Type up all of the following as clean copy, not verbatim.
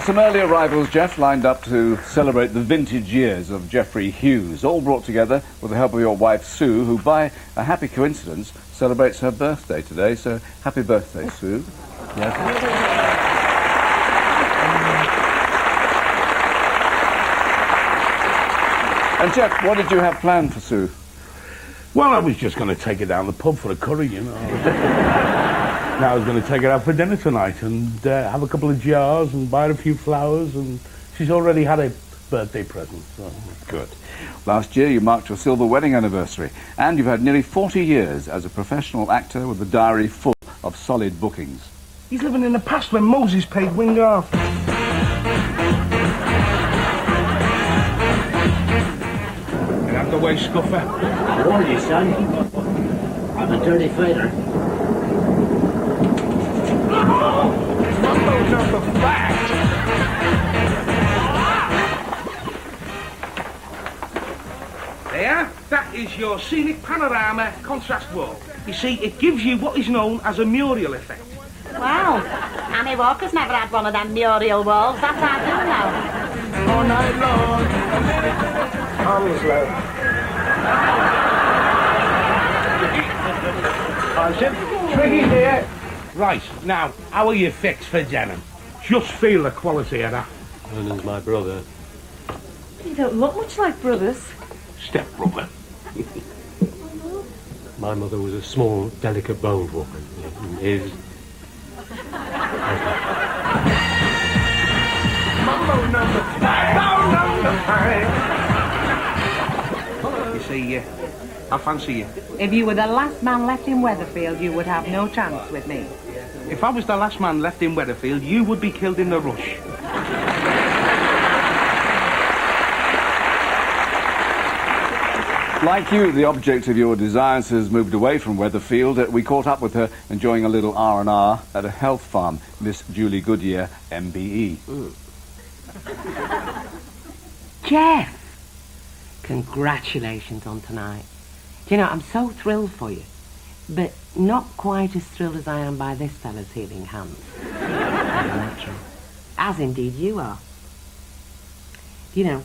some early arrivals, Jeff, lined up to celebrate the vintage years of Geoffrey Hughes, all brought together with the help of your wife, Sue, who, by a happy coincidence, celebrates her birthday today. So, happy birthday, Sue. Yes. And, Jeff, what did you have planned for Sue? Well, I was just going to take her down the pub for a curry, you know. Now I was going to take her out for dinner tonight and have a couple of jars and buy her a few flowers, and she's already had a birthday present, so... Good. Last year you marked your silver wedding anniversary, and you've had nearly 40 years as a professional actor with a diary full of solid bookings. He's living in the past when Moses paid Wingard. Get out the way, Scuffer. How are you, son? I'm a dirty fighter. Mambo number 5. There, that is your scenic panorama contrast wall. You see, it gives you what is known as a mural effect. Wow, Annie Walker's never had one of them mural walls, that I do know. All night long. Twiggy here. Right, now, how are you fixed for denim? Just feel the quality of that. Vernon's my brother. You don't look much like brothers. Step-brother. My mother was a small, delicate-boned woman. His... Mambo number 5. You see, I fancy you. If you were the last man left in Weatherfield, you would have no chance with me. If I was the last man left in Weatherfield, you would be killed in the rush. Like you, the object of your desires has moved away from Weatherfield. We caught up with her enjoying a little R&R at a health farm, Miss Julie Goodyear, MBE. Jeff! Congratulations on tonight. Do you know, I'm so thrilled for you, but not quite as thrilled as I am by this fella's healing hands. Natural. As indeed you are. You know,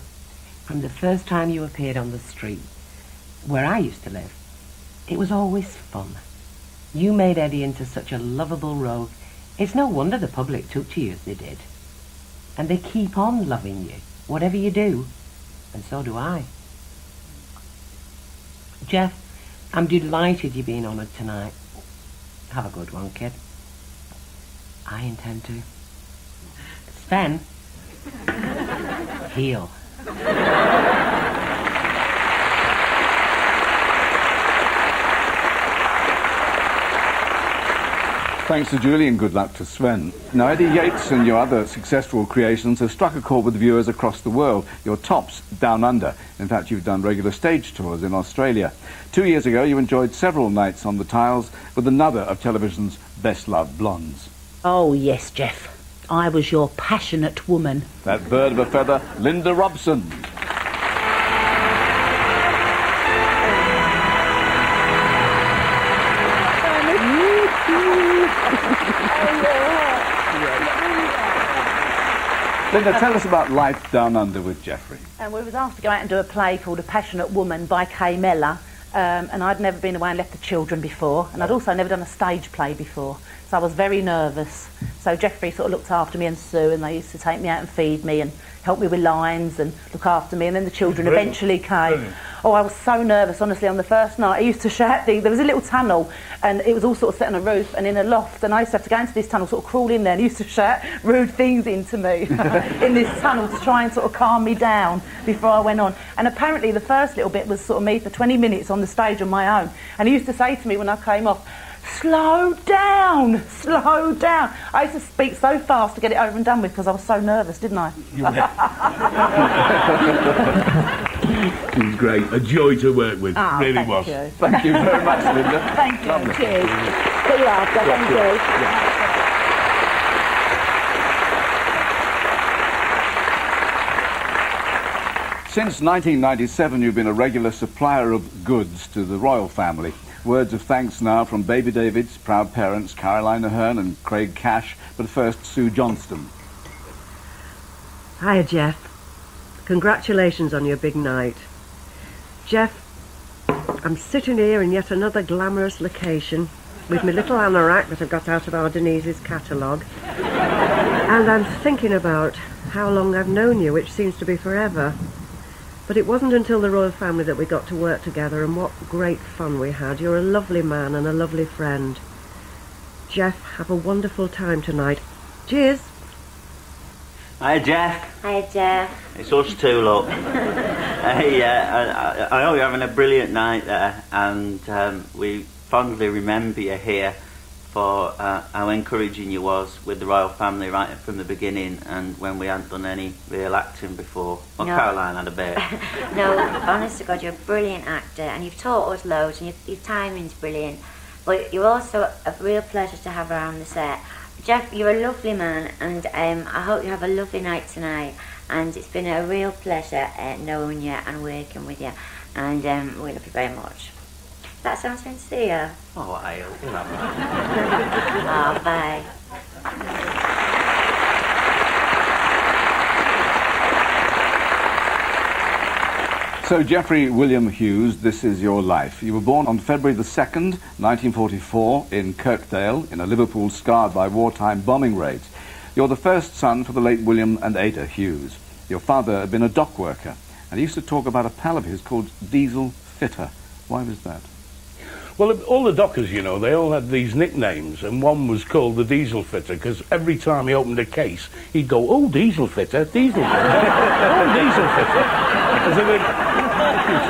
from the first time you appeared on the street, where I used to live, it was always fun. You made Eddie into such a lovable rogue. It's no wonder the public took to you as they did. And they keep on loving you, whatever you do. And so do I. Jeff, I'm delighted you're being honoured tonight. Have a good one, kid. I intend to. Sven, heal. Thanks to Julie and good luck to Sven. Now, Eddie Yates and your other successful creations have struck a chord with viewers across the world. Your tops down under. In fact, you've done regular stage tours in Australia. 2 years ago, you enjoyed several nights on the tiles with another of television's best-loved blondes. Oh, yes, Jeff. I was your passionate woman. That bird of a feather, Linda Robson. Linda, tell us about life down under with Geoffrey. And we was asked to go out and do a play called A Passionate Woman by Kay Mellor. And I'd never been away and left the children before, and I'd also never done a stage play before, so I was very nervous. So Geoffrey sort of looked after me and Sue, and they used to take me out and feed me and help me with lines and look after me, and then the children eventually came. Brilliant. Oh, I was so nervous, honestly, on the first night. I used to shout things. There was a little tunnel, and it was all sort of set on a roof and in a loft, and I used to have to go into this tunnel, sort of crawl in there, and he used to shout rude things into me in this tunnel to try and sort of calm me down before I went on. And apparently the first little bit was sort of me for 20 minutes on the stage on my own, and he used to say to me when I came off, slow down, slow down. I used to speak so fast to get it over and done with because I was so nervous, didn't I? It was great. A joy to work with. Oh, really was. You. Thank you very much, Linda. Thank you. Lovely. Cheers. See you after. Thank you. Since 1997, you've been a regular supplier of goods to the royal family. Words of thanks now from Baby David's proud parents, Caroline Aherne and Craig Cash, but first, Sue Johnston. Hiya, Jeff. Congratulations on your big night. Jeff, I'm sitting here in yet another glamorous location with my little anorak that I got out of our Denise's catalogue. And I'm thinking about how long I've known you, which seems to be forever. But it wasn't until the royal family that we got to work together, and what great fun we had. You're a lovely man and a lovely friend. Jeff, have a wonderful time tonight. Cheers. Hi, Jeff. Hi, Jeff. It's us two, look. Hey, I know you're having a brilliant night there, and we fondly remember you here for how encouraging you was with the royal family right from the beginning, and when we hadn't done any real acting before. Well, no. Caroline had a bit. No, honest to God, you're a brilliant actor, and you've taught us loads, and your timing's brilliant. But you're also a real pleasure to have around the set. Jeff, you're a lovely man, and I hope you have a lovely night tonight. And it's been a real pleasure knowing you and working with you, and we love you very much. That sounds sincere. Oh, I hope you love Oh, bye. So, Geoffrey William Hughes, this is your life. You were born on February the 2nd, 1944, in Kirkdale, in a Liverpool scarred by wartime bombing raids. You're the first son for the late William and Ada Hughes. Your father had been a dock worker, and he used to talk about a pal of his called Diesel Fitter. Why was that? Well, all the dockers, you know, they all had these nicknames, and one was called the Diesel Fitter, because every time he opened a case, he'd go, "Oh, Diesel Fitter, Diesel Fitter, oh, Diesel Fitter."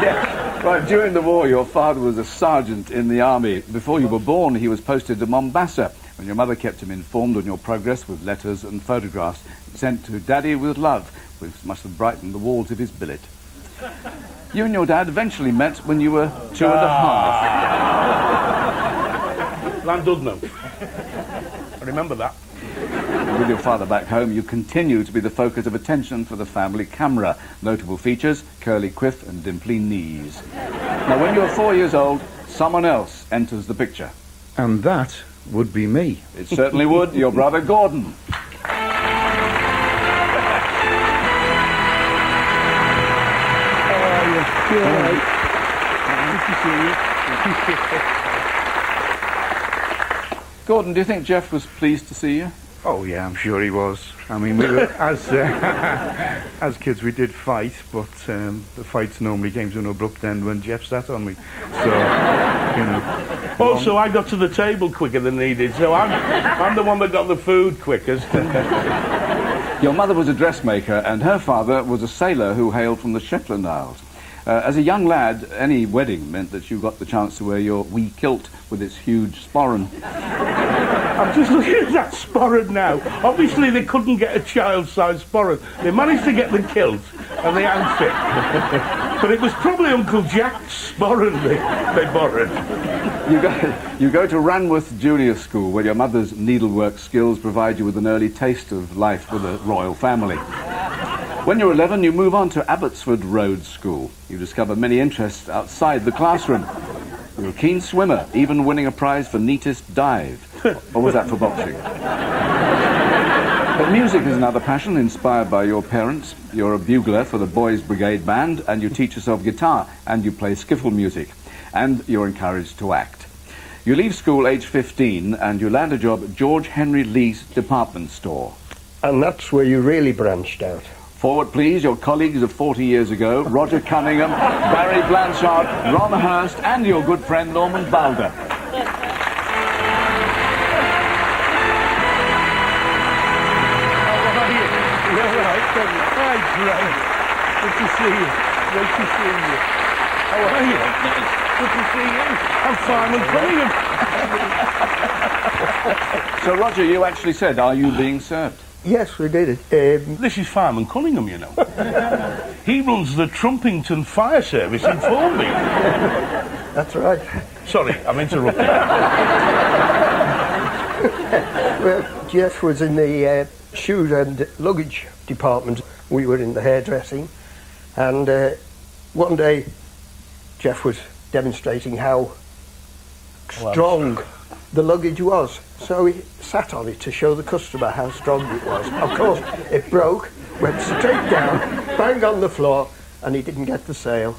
Yeah. Right, during the war, your father was a sergeant in the army. Before you were born, he was posted to Mombasa, when your mother kept him informed on your progress with letters and photographs sent to Daddy with love, which must have brightened the walls of his billet. You and your dad eventually met when you were 2.5. Landudno. I remember that. With your father back home, you continue to be the focus of attention for the family camera. Notable features, curly quiff and dimply knees. Now, when you're 4 years old, someone else enters the picture. And that would be me. It certainly would. Your brother Gordon. Gordon, do you think Jeff was pleased to see you? Oh yeah, I'm sure he was. I mean, we were, as kids we did fight, but the fights normally came to an abrupt end when Jeff sat on me. So, you know. Also, I got to the table quicker than he did, so I'm the one that got the food quickest. Your mother was a dressmaker, and her father was a sailor who hailed from the Shetland Isles. As a young lad, any wedding meant that you got the chance to wear your wee kilt with its huge sporran. I'm just looking at that sporran now. Obviously, they couldn't get a child-sized sporran. They managed to get the kilt and the outfit. But it was probably Uncle Jack's sporran they borrowed. You go to Ranworth Junior School, where your mother's needlework skills provide you with an early taste of life with a royal family. When you're 11, you move on to Abbotsford Road School. You discover many interests outside the classroom. You're a keen swimmer, even winning a prize for neatest dive. Or was that for boxing? But music is another passion inspired by your parents. You're a bugler for the Boys Brigade Band, and you teach yourself guitar, and you play skiffle music. And you're encouraged to act. You leave school age 15, and you land a job at George Henry Lee's department store. And that's where you really branched out. Forward, please, your colleagues of 40 years ago, Roger Cunningham, Barry Blanchard, Ron Hurst, and your good friend Norman Balder. Hi, Greg. Good to see you. Great to see you. How are you? Good to see you. I'm Fireman Cunningham. So, Roger, you actually said, are you being served? Yes, we did it. This is Fireman Cunningham, you know. He runs the Trumpington Fire Service in Formby. That's right. Sorry, I'm interrupting. Well, Jeff was in the shoes and luggage department. We were in the hairdressing. And one day, Jeff was demonstrating how strong the luggage was. So he sat on it to show the customer how strong it was. Of course, it broke, went straight down, banged on the floor, and he didn't get the sale.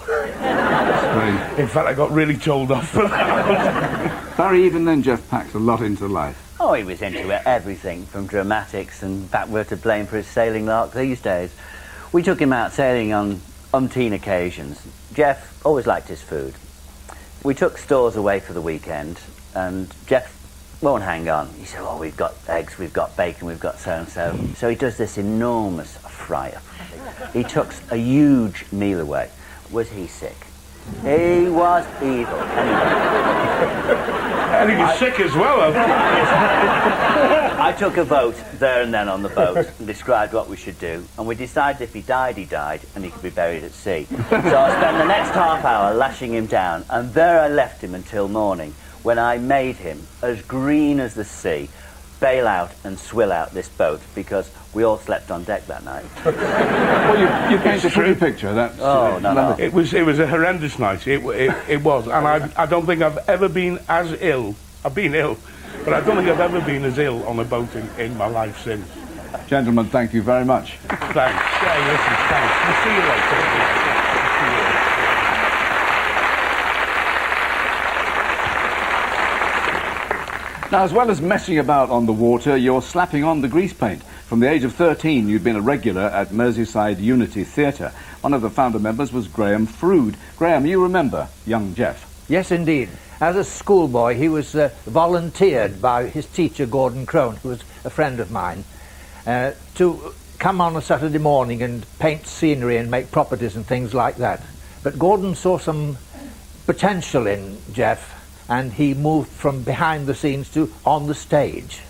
In fact, I got really told off for that. Barry, even then, Jeff packed a lot into life. Oh, he was into everything, from dramatics, and in fact, we're to blame for his sailing lark these days. We took him out sailing on umpteen occasions. Jeff always liked his food. We took stores away for the weekend, and Jeff won't hang on. He said, oh, we've got eggs, we've got bacon, we've got so-and-so. So he does this enormous fry-up. He took a huge meal away. Was he sick? He was evil. And he was sick as well. I took a vote there and then on the boat and described what we should do, and we decided if he died, and he could be buried at sea. So I spent the next half hour lashing him down, and there I left him until morning, when I made him, as green as the sea, bail out and swill out this boat, because we all slept on deck that night. Well, you paint a pretty picture. That's, no. It was a horrendous night. It was, and I don't think I've ever been as ill. I've been ill, but I don't think I've ever been as ill on a boat in my life since. Gentlemen, thank you very much. Thanks. Yeah, listen, thanks. We'll see you later. Now, as well as messing about on the water, you're slapping on the grease paint. From the age of 13, you'd been a regular at Merseyside Unity Theatre. One of the founder members was Graham Frood. Graham, you remember young Jeff? Yes, indeed. As a schoolboy, he was volunteered by his teacher, Gordon Crone, who was a friend of mine, to come on a Saturday morning and paint scenery and make properties and things like that. But Gordon saw some potential in Jeff, and he moved from behind the scenes to on the stage.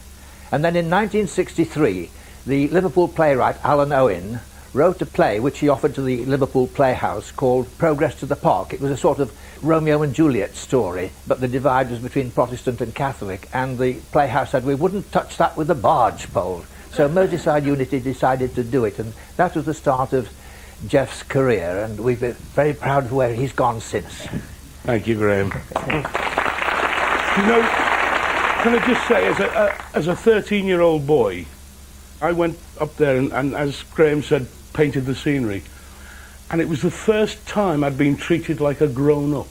And then in 1963, the Liverpool playwright Alan Owen wrote a play which he offered to the Liverpool Playhouse called Progress to the Park. It was a sort of Romeo and Juliet story, but the divide was between Protestant and Catholic, and the Playhouse said we wouldn't touch that with a barge pole. So Merseyside Unity decided to do it, and that was the start of Jeff's career, and we've been very proud of where he's gone since. Thank you, Graham. You know, can I just say, as a 13-year-old boy, I went up there and, as Graham said, painted the scenery. And it was the first time I'd been treated like a grown-up.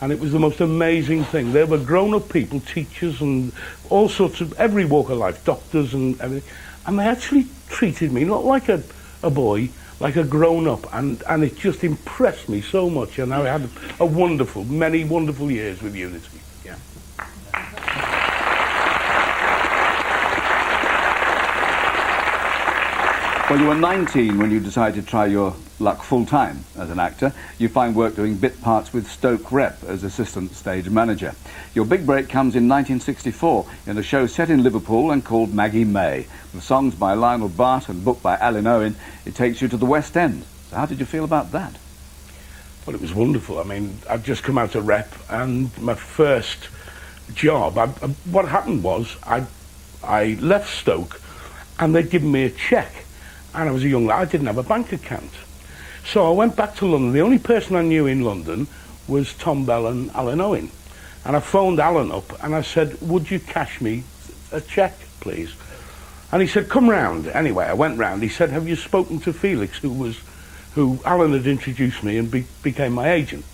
And it was the most amazing thing. There were grown-up people, teachers and all sorts of, every walk of life, doctors and everything. And they actually treated me not like a boy, like a grown-up. And it just impressed me so much. And I had many wonderful years with Unity. Yeah. Well, you were 19 when you decided to try your luck full-time as an actor. You find work doing bit parts with Stoke Rep as assistant stage manager. Your big break comes in 1964 in a show set in Liverpool and called Maggie May. With songs by Lionel Bart and book by Alan Owen, it takes you to the West End. So how did you feel about that? Well, it was wonderful. I mean, I'd just come out of Rep, and my first job, what happened was I left Stoke and they'd given me a cheque. And I was a young lad, I didn't have a bank account. So I went back to London. The only person I knew in London was Tom Bell and Alan Owen. And I phoned Alan up and I said, would you cash me a cheque, please? And he said, come round. Anyway, I went round. He said, have you spoken to Felix, who Alan had introduced me and became my agent?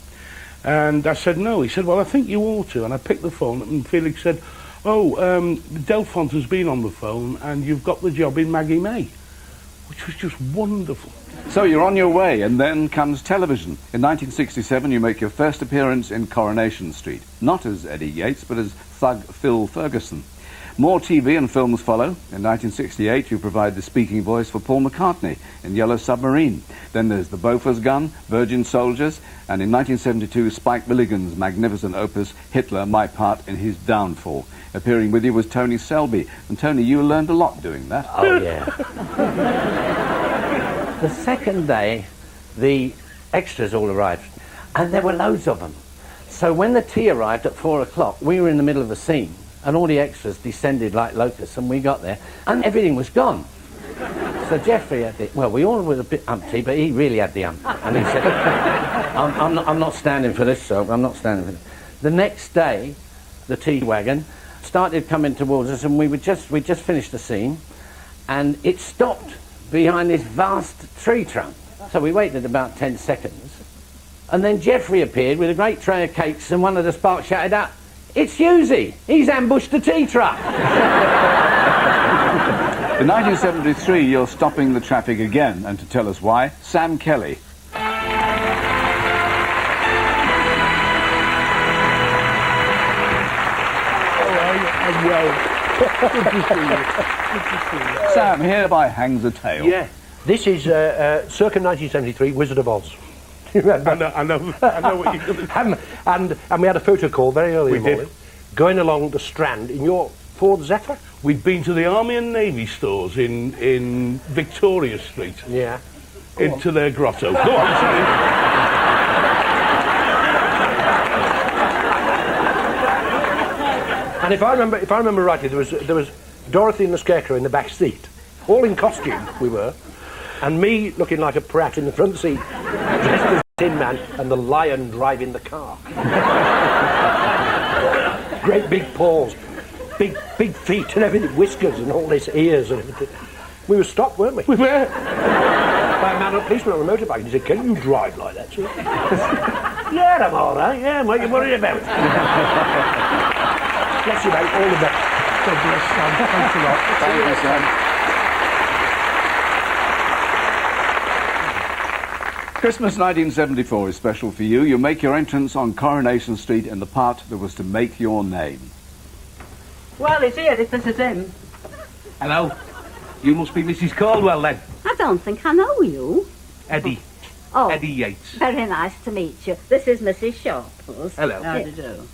And I said, no. He said, well, I think you ought to. And I picked the phone up and Felix said, Delfont has been on the phone and you've got the job in Maggie May. Which was just wonderful. So you're on your way, and then comes television. In 1967, you make your first appearance in Coronation Street. Not as Eddie Yates, but as thug Phil Ferguson. More TV and films follow. In 1968, you provide the speaking voice for Paul McCartney in Yellow Submarine. Then there's The Bofors Gun, Virgin Soldiers, and in 1972, Spike Milligan's magnificent opus, Hitler, My Part in His Downfall. Appearing with you was Tony Selby. And Tony, you learned a lot doing that. Oh, yeah. The second day, the extras all arrived, and there were loads of them. So when the tea arrived at 4 o'clock, we were in the middle of the scene, and all the extras descended like locusts, and we got there, and everything was gone. So Geoffrey had it. Well, we all were a bit umpty, but he really had the ump. And he said, I'm not standing for this, so I'm not standing for this. The next day, the tea wagon started coming towards us, and we just finished the scene, and it stopped behind this vast tree trunk. So we waited about 10 seconds, and then Geoffrey appeared with a great tray of cakes, and one of the sparks shouted out, "It's Husey! He's ambushed the tea truck!" In 1973, you're stopping the traffic again, and to tell us why, Sam Kelly. Sam hereby hangs a tale. Yeah, this is circa 1973, Wizard of Oz. You remember? I know what you're going to and we had a photo call very early in the morning, going along the Strand in your Ford Zephyr. We'd been to the Army and Navy stores in Victoria Street. Yeah. Into their grotto. Go on, sorry. And if I remember rightly, there was Dorothy and the Scarecrow in the back seat, all in costume we were, and me looking like a prat in the front seat, dressed as a Tin Man, and the Lion driving the car. Great big paws, big feet and everything, whiskers and all this, ears and everything. We were stopped, weren't we? We were. By a policeman on a motorbike, and he said, "Can you drive like that, sir?" "Yeah, I'm all right. Yeah, what are you worried about?" Bless you, mate. All the best. God bless, Sam. Thanks a lot. Thank you, Sam. Christmas 1974 is special for you. You make your entrance on Coronation Street in the part that was to make your name. Well, he's here if this is him. Hello. You must be Mrs. Caldwell, then. I don't think I know you. Eddie. Oh. Eddie Yates. Very nice to meet you. This is Mrs. Sharples. Hello. How do you do?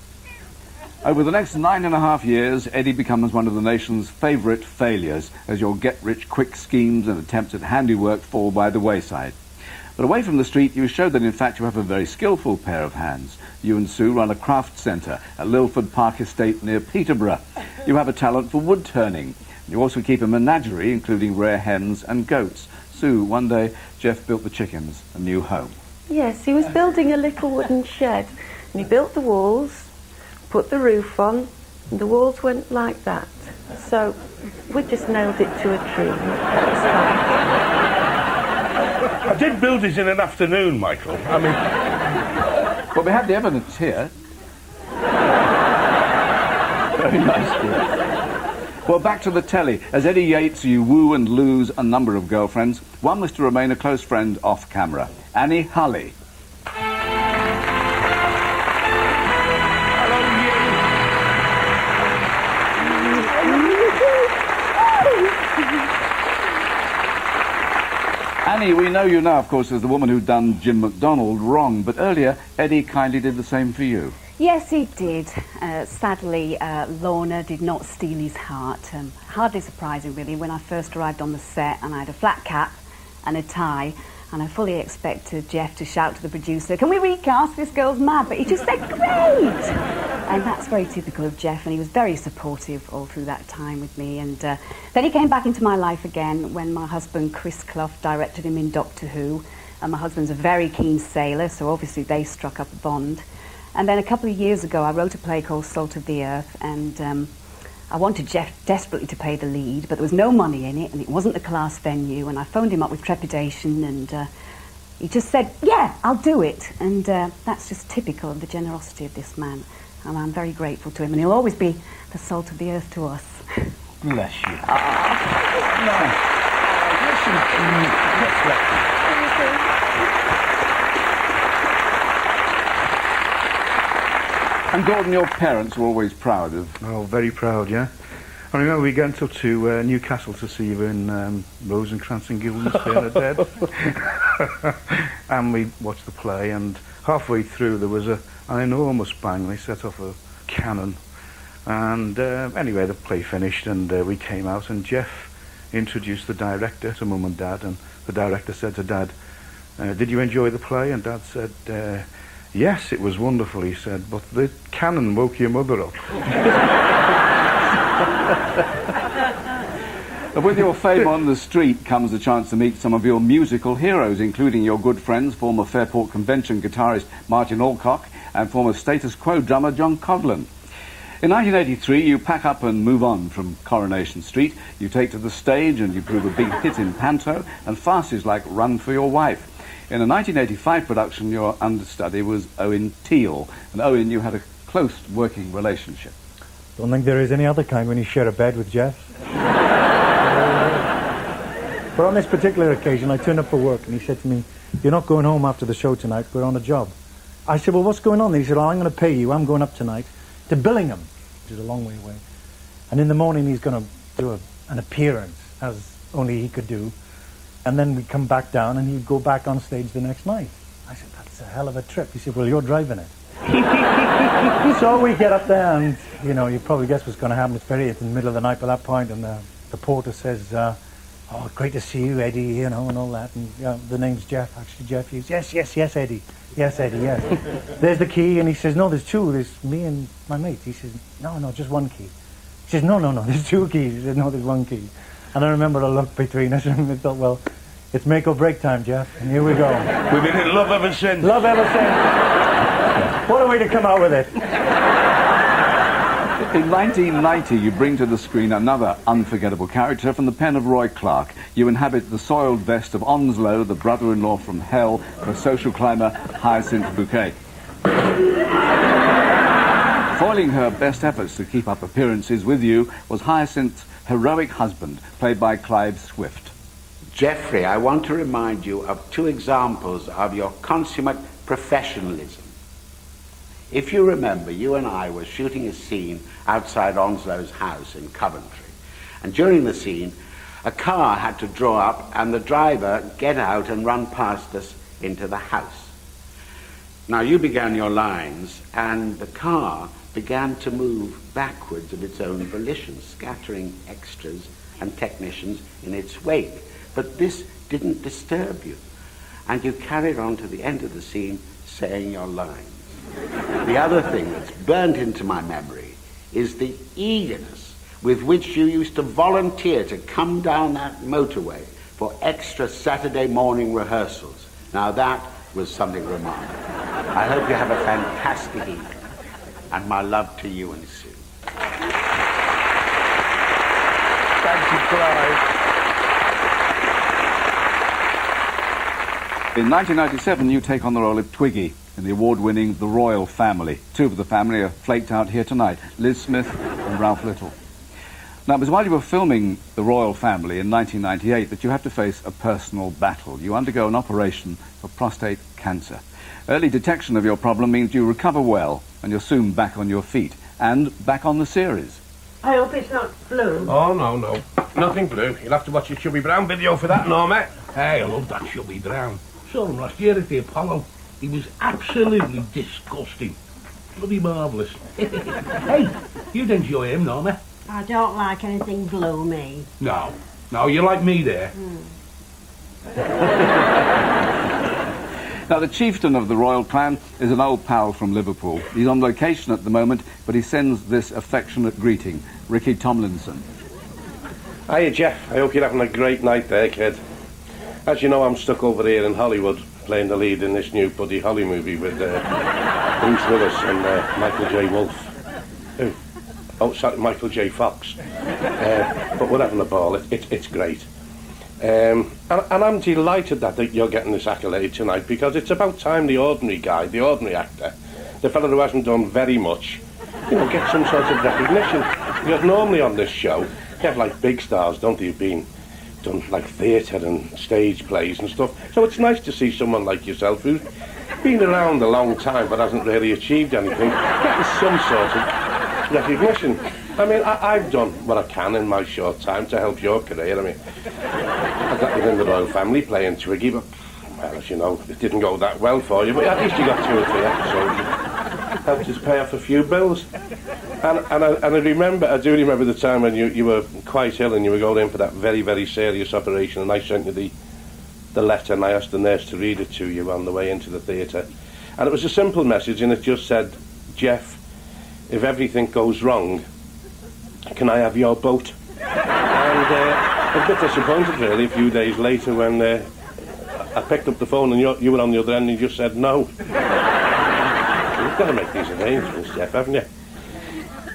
Over the next 9.5 years, Eddie becomes one of the nation's favourite failures as your get-rich-quick schemes and attempts at handiwork fall by the wayside. But away from the street, you show that in fact you have a very skillful pair of hands. You and Sue run a craft centre at Lilford Park Estate near Peterborough. You have a talent for wood turning. You also keep a menagerie, including rare hens and goats. Sue, one day, Jeff built the chickens a new home. Yes, he was building a little wooden shed, and he built the walls, put the roof on, and the walls went like that. So we just nailed it to a tree. I did build it in an afternoon, Michael. I mean... Well, we have the evidence here. Very nice, dear. Well, back to the telly. As Eddie Yates, you woo and lose a number of girlfriends. One was to remain a close friend off camera. Annie Hulley. Annie, we know you now, of course, as the woman who'd done Jim McDonald wrong, but earlier, Eddie kindly did the same for you. Yes, he did. Sadly, Lorna did not steal his heart. Hardly surprising, really, when I first arrived on the set and I had a flat cap and a tie, and I fully expected Jeff to shout to the producer, "Can we recast? This girl's mad." But he just said, "Great!" And that's very typical of Jeff, and he was very supportive all through that time with me. And then he came back into my life again when my husband, Chris Clough, directed him in Doctor Who. And my husband's a very keen sailor, so obviously they struck up a bond. And then a couple of years ago, I wrote a play called Salt of the Earth, and I wanted Jeff desperately to play the lead, but there was no money in it, and it wasn't a class venue, and I phoned him up with trepidation, and he just said, "Yeah, I'll do it." And that's just typical of the generosity of this man, and I'm very grateful to him, and he'll always be the salt of the earth to us. Bless you. And Gordon, your parents were always proud of... Oh, very proud, yeah. I remember we went up to Newcastle to see you in Rosencrantz and Gilden's Fair Dead. And we watched the play, and halfway through there was an enormous bang. They set off a cannon. And anyway, the play finished, and we came out, and Jeff introduced the director to Mum and Dad, and the director said to Dad, "Did you enjoy the play?" And Dad said, "Yes, it was wonderful," he said, "but the cannon woke your mother up." With your fame on the street comes the chance to meet some of your musical heroes, including your good friends, former Fairport Convention guitarist Martin Alcock and former Status Quo drummer John Coughlan. In 1983, you pack up and move on from Coronation Street. You take to the stage and you prove a big hit in panto and farces like Run for Your Wife. In a 1985 production, your understudy was Owen Teale. And Owen, you had a close working relationship. Don't think there is any other kind when you share a bed with Jeff. But on this particular occasion, I turned up for work and he said to me, "You're not going home after the show tonight, we're on a job." I said, "Well, what's going on?" He said, "Well, I'm going to pay you, I'm going up tonight to Billingham," which is a long way away. And in the morning he's going to do an appearance, as only he could do. And then we'd come back down and he'd go back on stage the next night. I said, "That's a hell of a trip." He said, "Well, you're driving it." So we get up there and, you know, you probably guess what's going to happen. It's in the middle of the night by that point, and the porter says, "Oh, great to see you, Eddie," you know, and all that. And the name's Jeff, actually, Jeff Hughes. Yes, Eddie. Yes, Eddie, yes. There's the key, and he says, "No, there's two. There's me and my mate." He says, No, just one key." He says, No, there's two keys." He says, "No, there's one key." And I remember a look between us, and we thought, well, it's make or break time, Jeff, and here we go. We've been in love ever since. Love ever since. What a way to come out with it. In 1990, you bring to the screen another unforgettable character from the pen of Roy Clark. You inhabit the soiled vest of Onslow, the brother-in-law from hell, for social climber Hyacinth Bouquet. Foiling her best efforts to keep up appearances with you was Hyacinth's heroic husband, played by Clive Swift. Geoffrey, I want to remind you of two examples of your consummate professionalism. If you remember, you and I were shooting a scene outside Onslow's house in Coventry. And during the scene, a car had to draw up and the driver get out and run past us into the house. Now, you began your lines, and the car began to move backwards of its own volition, scattering extras and technicians in its wake. But this didn't disturb you, and you carried on to the end of the scene saying your lines. The other thing that's burnt into my memory is the eagerness with which you used to volunteer to come down that motorway for extra Saturday morning rehearsals. Now that was something remarkable. I hope you have a fantastic evening, and my love to you and Sue. Thank you, Clive. In 1997, you take on the role of Twiggy in the award-winning The Royal Family. Two of the family are flaked out here tonight, Liz Smith and Ralph Little. Now, it was while you were filming The Royal Family in 1998 that you had to face a personal battle. You undergo an operation for prostate cancer. Early detection of your problem means you recover well, and you're soon back on your feet, and back on the series. I hope it's not blue. Oh, no. Nothing blue. You'll have to watch your Chubby Brown video for that, Norma. Hey, I love that Chubby Brown. Saw him last year at the Apollo. He was absolutely disgusting. Bloody marvellous. Hey, you'd enjoy him, Norma. I don't like anything blue, me. No, you're like me there. Now, the chieftain of the royal clan is an old pal from Liverpool. He's on location at the moment, but he sends this affectionate greeting. Ricky Tomlinson. Hiya, Jeff. I hope you're having a great night there, kid. As you know, I'm stuck over here in Hollywood, playing the lead in this new Buddy Holly movie with Bruce Willis and Michael J. Wolfe. Who? Oh, sorry, Michael J. Fox. But we're having a ball. It's great. And I'm delighted that you're getting this accolade tonight, because it's about time the ordinary guy, the ordinary actor, the fellow who hasn't done very much, get some sort of recognition. Because normally on this show, you have like big stars, don't you, being done like theatre and stage plays and stuff. So it's nice to see someone like yourself who's been around a long time but hasn't really achieved anything, getting some sort of recognition. I mean, I've done what I can in my short time to help your career. I mean, I got within the royal family playing Twiggy, but, well, as you know, it didn't go that well for you, but at least you got 2 or 3 episodes. Helped us pay off a few bills. And I do remember the time when you were quite ill and you were going in for that very, very serious operation, and I sent you the letter and I asked the nurse to read it to you on the way into the theatre. And it was a simple message, and it just said, "Jeff, if everything goes wrong, can I have your boat?" And I was a bit disappointed, really, a few days later when I picked up the phone and you were on the other end and you just said no. You've got to make these arrangements, Jeff, haven't you?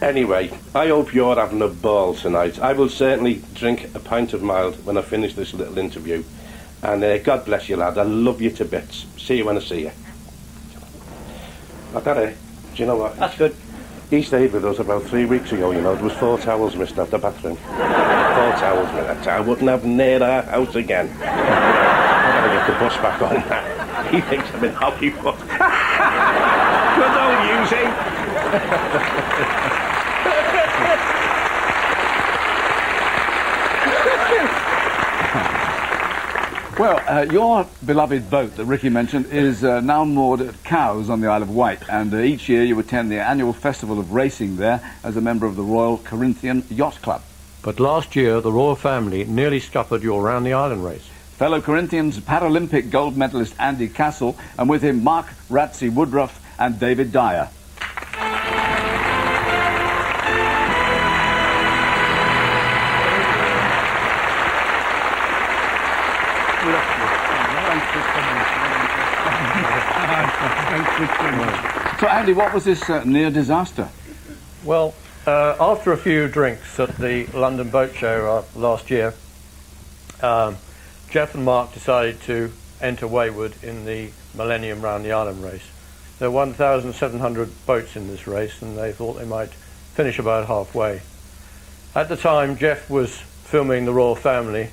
Anyway, I hope you're having a ball tonight. I will certainly drink a pint of mild when I finish this little interview. And God bless you, lad. I love you to bits. See you when I see you. Daddy, do you know what? That's good. He stayed with us about 3 weeks ago, you know. There was 4 towels missing out the bathroom. 4 towels missing. I wouldn't have near our house again. I gotta get the bus back on now. He thinks I'm in Hollywood. Good old Husey. Well, your beloved boat that Ricky mentioned is now moored at Cowes on the Isle of Wight, and each year you attend the annual festival of racing there as a member of the Royal Corinthian Yacht Club. But last year, the royal family nearly scuppered you around the island race. Fellow Corinthians Paralympic gold medalist Andy Castle, and with him Mark Ratsey Woodruff and David Dyer. So, Andy, what was this near disaster? Well, after a few drinks at the London Boat Show last year, Jeff and Mark decided to enter Wayward in the Millennium Round the Island race. There are 1,700 boats in this race, and they thought they might finish about halfway. At the time, Jeff was filming the royal family,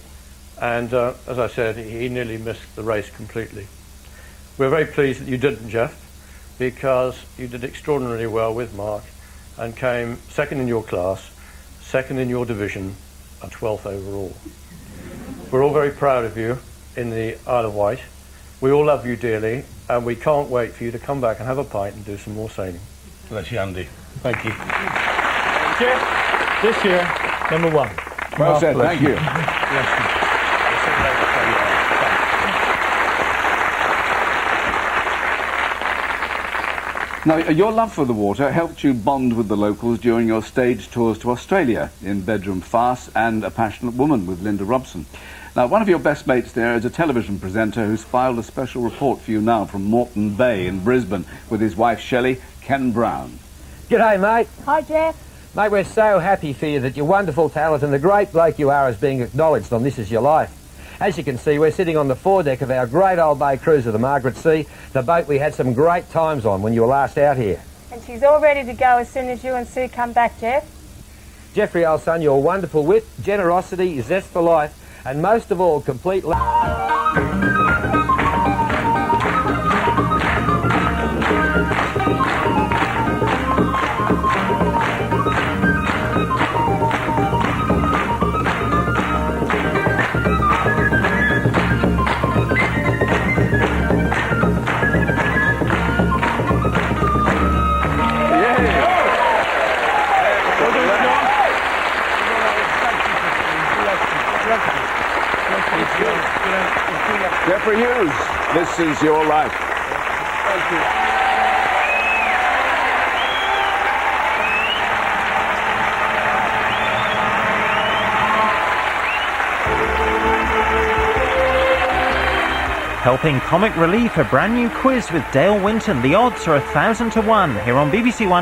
and as I said, he nearly missed the race completely. We're very pleased that you didn't, Jeff, because you did extraordinarily well with Mark and came second in your class, second in your division, and 12th overall. We're all very proud of you in the Isle of Wight. We all love you dearly, and we can't wait for you to come back and have a pint and do some more sailing. Bless you, Andy. Thank you. Jeff, this year, number 1. Well said, thank you. Now, your love for the water helped you bond with the locals during your stage tours to Australia in Bedroom Farce and A Passionate Woman with Linda Robson. Now, one of your best mates there is a television presenter who's filed a special report for you now from Moreton Bay in Brisbane with his wife Shelley, Ken Brown. G'day, mate. Hi, Jeff. Mate, we're so happy for you that your wonderful talent and the great bloke you are is being acknowledged on This Is Your Life. As you can see, we're sitting on the foredeck of our great old bay cruiser, the Margaret C, the boat we had some great times on when you were last out here. And she's all ready to go as soon as you and Sue come back, Jeff. Jeffrey, old son, your wonderful wit, generosity, zest for life, and most of all, complete... Jeffrey Hughes, This Is Your Life. Thank you. Helping Comic Relief, a brand new quiz with Dale Winton. The odds are 1,000 to 1 here on BBC One.